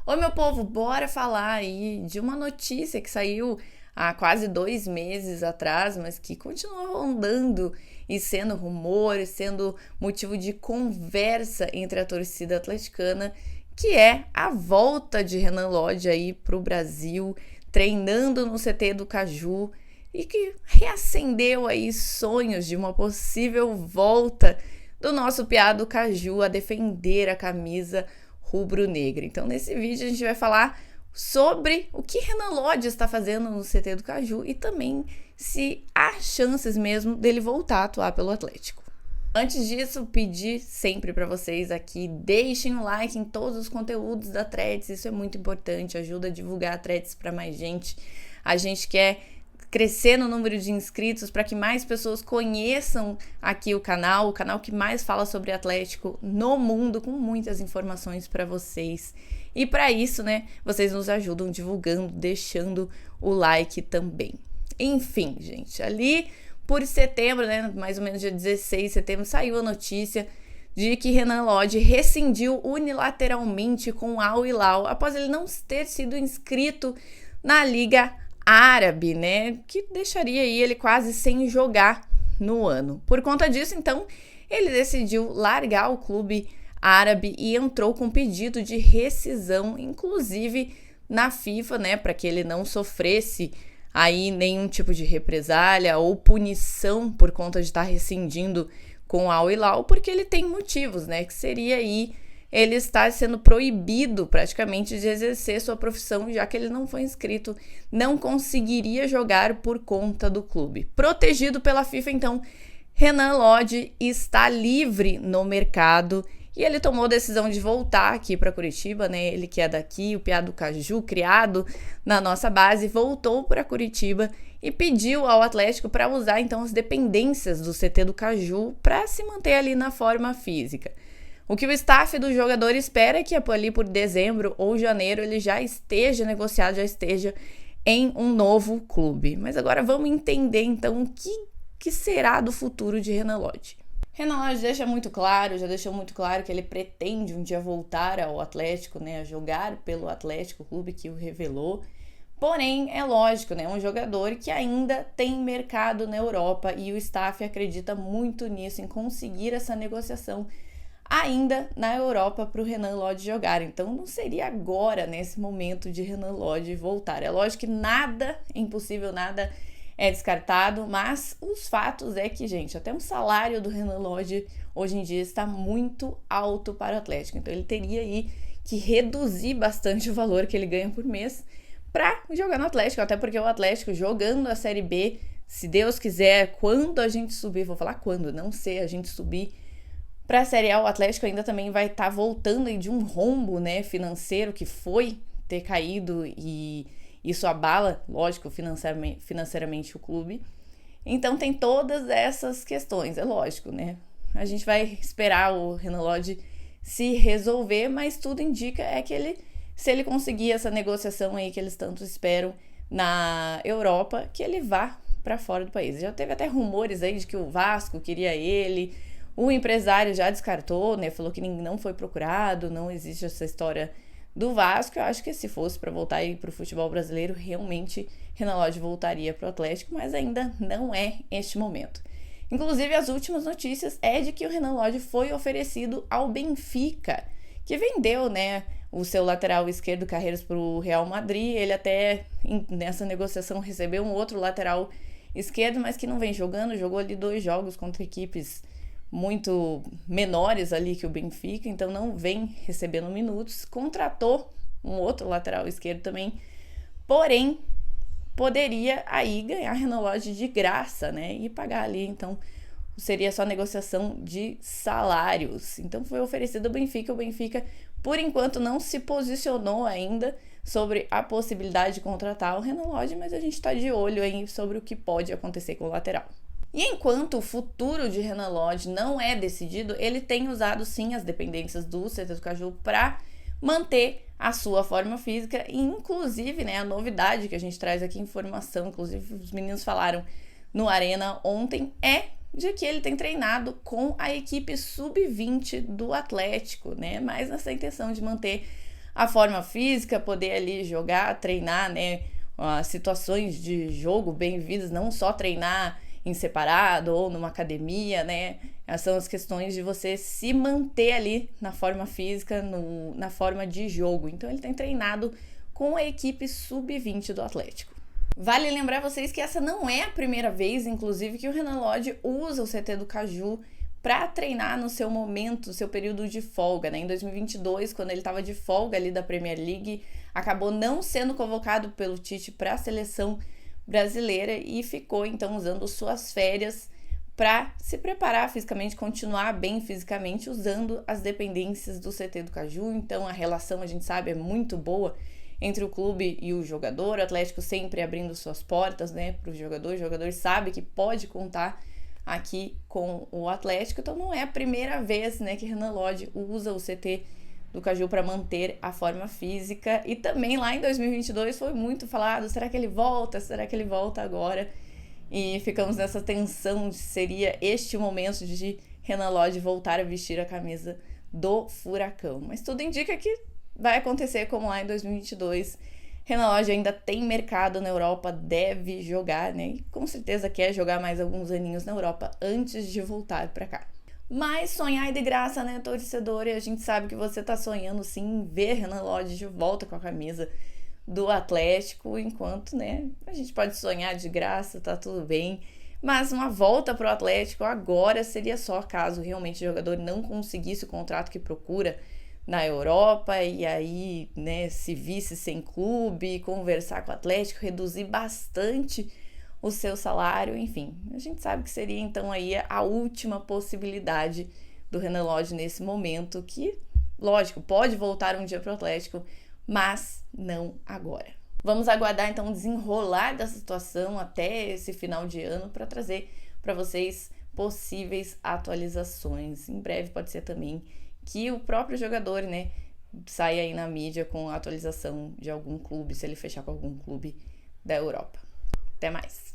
Ô, meu povo, bora falar aí de uma notícia que saiu há quase 2 meses atrás, mas que continua rondando e sendo rumor, sendo motivo de conversa entre a torcida atleticana, que é a volta de Renan Lodge aí pro Brasil, treinando no CT do Caju e que reacendeu aí sonhos de uma possível volta do nosso piá do Caju a defender a camisa rubro-negra. Então, nesse vídeo a gente vai falar sobre o que Renan Lodge está fazendo no CT do Caju e também se há chances mesmo dele voltar a atuar pelo Atlético. Antes disso, pedir sempre para vocês aqui, deixem um like em todos os conteúdos da Threads, isso é muito importante, ajuda a divulgar a Threads para mais gente. A gente quer crescer no número de inscritos para que mais pessoas conheçam aqui o canal que mais fala sobre Atlético no mundo, com muitas informações para vocês. E para isso, né, vocês nos ajudam divulgando, deixando o like também. Enfim, gente, ali por setembro, né, mais ou menos dia 16 de setembro, saiu a notícia de que Renan Lodge rescindiu unilateralmente com o Al Hilal após ele não ter sido inscrito na Liga Árabe, né, que deixaria aí ele quase sem jogar no ano. Por conta disso, então, ele decidiu largar o clube árabe e entrou com pedido de rescisão, inclusive na FIFA, né, para que ele não sofresse aí nenhum tipo de represália ou punição por conta de estar rescindindo com o Al Hilal, porque ele tem motivos, né, que seria aí ele está sendo proibido praticamente de exercer sua profissão, já que ele não foi inscrito, não conseguiria jogar por conta do clube. Protegido pela FIFA, então, Renan Lodge está livre no mercado e ele tomou a decisão de voltar aqui para Curitiba, né? Ele que é daqui, o piá do Caju, criado na nossa base, voltou para Curitiba e pediu ao Atlético para usar então as dependências do CT do Caju para se manter ali na forma física. O que o staff do jogador espera é que ali por dezembro ou janeiro ele já esteja negociado, já esteja em um novo clube. Mas agora vamos entender então o que será do futuro de Renan Lodge. Renan Lodge já deixou muito claro que ele pretende um dia voltar ao Atlético, né, a jogar pelo Atlético, clube que o revelou. Porém, é lógico, né, um jogador que ainda tem mercado na Europa e o staff acredita muito nisso, em conseguir essa negociação ainda na Europa para o Renan Lodge jogar. Então não seria agora, nesse momento, de Renan Lodge voltar. É lógico que nada é impossível, nada é descartado, mas os fatos é que, gente, até o salário do Renan Lodge hoje em dia está muito alto para o Atlético. Então ele teria aí que reduzir bastante o valor que ele ganha por mês para jogar no Atlético, até porque o Atlético jogando a Série B, se Deus quiser, quando a gente subir, vou falar quando, não sei, a gente subir para a Série A, o Atlético ainda também vai estar voltando aí de um rombo, né, financeiro que foi ter caído e isso abala, lógico, financeiramente o clube. Então tem todas essas questões, é lógico, né? A gente vai esperar o Renan Lodge se resolver, mas tudo indica é que se ele conseguir essa negociação aí que eles tanto esperam na Europa, que ele vá para fora do país. Já teve até rumores aí de que o Vasco queria ele. O empresário já descartou, né? Falou que não foi procurado, não existe essa história do Vasco. Eu acho que se fosse para voltar aí para o futebol brasileiro, realmente Renan Lodge voltaria para o Atlético, mas ainda não é este momento. Inclusive, as últimas notícias é de que o Renan Lodge foi oferecido ao Benfica, que vendeu, né, o seu lateral esquerdo Carreiras para o Real Madrid. Ele até, nessa negociação, recebeu um outro lateral esquerdo, mas que não vem jogando. Jogou ali 2 jogos contra equipes muito menores ali que o Benfica, então não vem recebendo minutos. Contratou um outro lateral esquerdo também, porém poderia aí ganhar Renan Lodge de graça, né, e pagar ali, então seria só negociação de salários. Então foi oferecido ao Benfica, o Benfica por enquanto não se posicionou ainda sobre a possibilidade de contratar o Renan Lodge, mas a gente está de olho aí sobre o que pode acontecer com o lateral. E enquanto o futuro de Renan Lodge não é decidido, ele tem usado sim as dependências do CT do Caju para manter a sua forma física e inclusive, né, a novidade que a gente traz aqui, informação, inclusive os meninos falaram no Arena ontem, é de que ele tem treinado com a equipe sub-20 do Atlético, né, mas nessa intenção de manter a forma física, poder ali jogar, treinar, né, as situações de jogo bem-vindas, não só treinar em separado ou numa academia, né? Essas são as questões de você se manter ali na forma física, na forma de jogo. Então ele tem treinado com a equipe sub-20 do Atlético. Vale lembrar vocês que essa não é a primeira vez, inclusive, que o Renan Lodge usa o CT do Caju para treinar no seu momento, seu período de folga, né? Em 2022, quando ele estava de folga ali da Premier League, acabou não sendo convocado pelo Tite para a seleção brasileira e ficou então usando suas férias para se preparar fisicamente, continuar bem fisicamente, usando as dependências do CT do Caju. Então a relação, a gente sabe, é muito boa entre o clube e o jogador, o Atlético sempre abrindo suas portas, né, para o jogador sabe que pode contar aqui com o Atlético, então não é a primeira vez, né, que Renan Lodge usa o CT do Caju para manter a forma física, e também lá em 2022 foi muito falado, será que ele volta? Será que ele volta agora? E ficamos nessa tensão de seria este o momento de Renan Lodge voltar a vestir a camisa do Furacão, mas tudo indica que vai acontecer como lá em 2022. Renan Lodge ainda tem mercado na Europa, deve jogar, né? E com certeza quer jogar mais alguns aninhos na Europa antes de voltar para cá. Mas sonhar é de graça, né, torcedor? E a gente sabe que você tá sonhando sim em ver Renan Lodge de volta com a camisa do Atlético, enquanto, né, a gente pode sonhar de graça, tá tudo bem. Mas uma volta pro Atlético agora seria só caso realmente o jogador não conseguisse o contrato que procura na Europa e aí, né, se visse sem clube, conversar com o Atlético, reduzir bastante o seu salário, enfim. A gente sabe que seria então aí a última possibilidade do Renan Lodge nesse momento, que, lógico, pode voltar um dia para o Atlético, mas não agora. Vamos aguardar então o desenrolar dessa situação até esse final de ano para trazer para vocês possíveis atualizações. Em breve pode ser também que o próprio jogador, né, saia aí na mídia com a atualização de algum clube, se ele fechar com algum clube da Europa. Até mais!